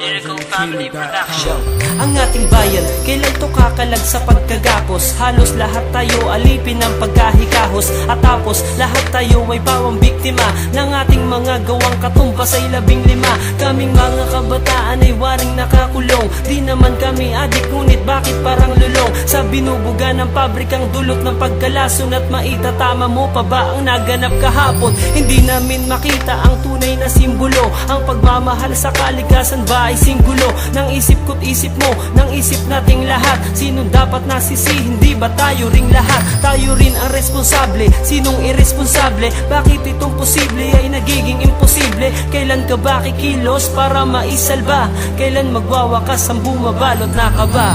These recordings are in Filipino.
Miracle Family Production. Ang ating bayan, kailan to kakalag sa pagkagapos? Halos lahat tayo alipin ng pagkahikahos. At tapos, lahat tayo ay bawang biktima ng ating mga gawang katumbas ay 15. Kaming mga kabataan ay waring nakakulong. Di naman kami adik, ngunit bakit parang lulong? Sa binubuga ng pabrikang dulot ng pagkalason. At maitatama mo pa ba ang naganap kahapon? Hindi namin makita ang tunay na simbolo. Ang pagmamahal sa kalikasan ba ay singgulo ng isip ko't isip mo, ng isip nating lahat? Sinong dapat nasisi? Hindi ba tayo ring lahat? Tayo rin ang responsable. Sinong irresponsable? Bakit itong posible ay nagiging imposible? Kailan ka ba kikilos para maisalba? Kailan magwawakas ang bumabalot na kaba?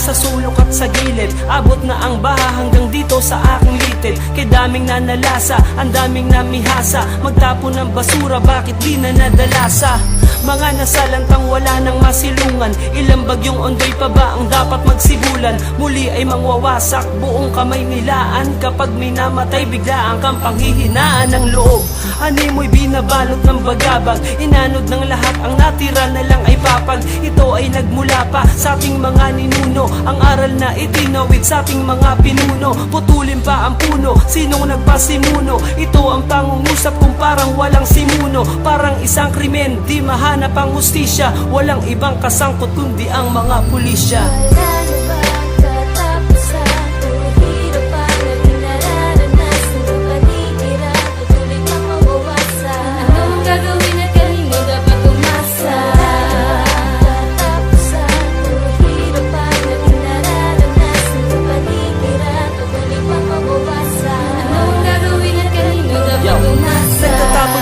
Sa sulok at sa gilid, abot na ang baha hanggang dito sa aking litid. Kay daming nanalasa, ang daming namihasa. Magtapon ng basura, bakit di na nadalasa? Mga nasalantang wala nang masilungan. Ilang bagyong ondoy pa ba ang dapat magsibulan? Muli ay mangwawasak, buong kamay nilaan. Kapag may namatay, biglaan kang panghihinaan ng loob. Animoy binabalot ng bagabag, inanod ng lahat, ang natira na lang ay papag. Ito ay nagmula pa sa ating mga ninuno, ang aral na itinawid sa ating mga pinuno. Putulin pa ang puno, sinong nagpasimuno? Ito ang pangungusap kung parang walang simuno. Parang isang krimen, di mahanap ang hustisya. Walang ibang kasangkot kundi ang mga pulisya.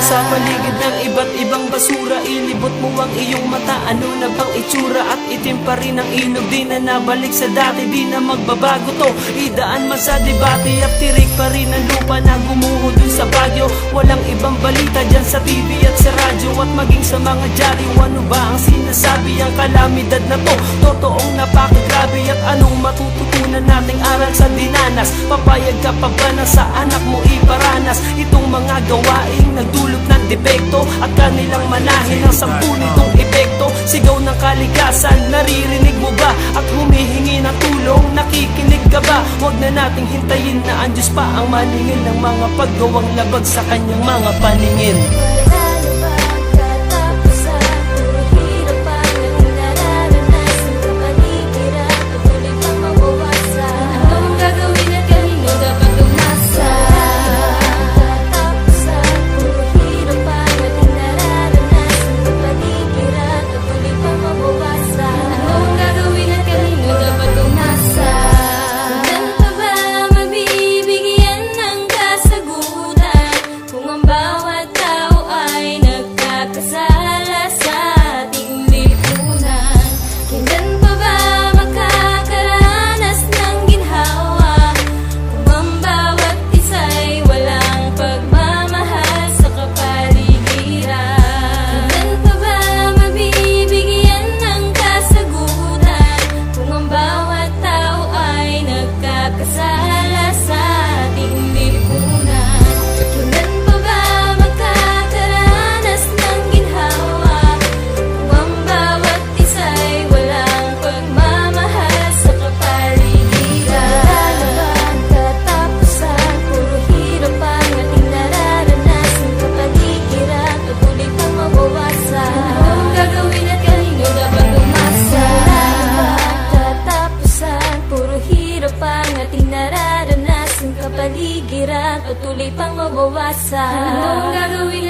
Sa paligid ng iba't ibang basura, ilibot mo ang iyong mata. Ano na bang itsura? At itim pa rin ang ilog, di na nabalik sa dati. Di na magbabago to, idaan man sa debate. At tirik pa rin ang lupa na gumuho dun sa Baguio. Walang ibang balita dyan sa TV at sa radyo. At maging sa mga dyaryo, ano ba ang sinasabi? Ang kalamidad na to, totoong napakagrabe. At anong matututunan nating aral sa dinanas? Papayag ka pa ba na sa anak mo iparanas itong mga gawaing nagdulot ng depekto? At kanilang manahin ang 10 nitong epekto. Sigaw ng kalikasan, naririnig mo ba? At humihingi ng tulong, nakikinig ka ba? Huwag na nating hintayin na ang Diyos pa ang maningil ng mga paggawang labag sa kanyang mga paningin. Paligiran, patuloy pang mabawasan. Anong gagawin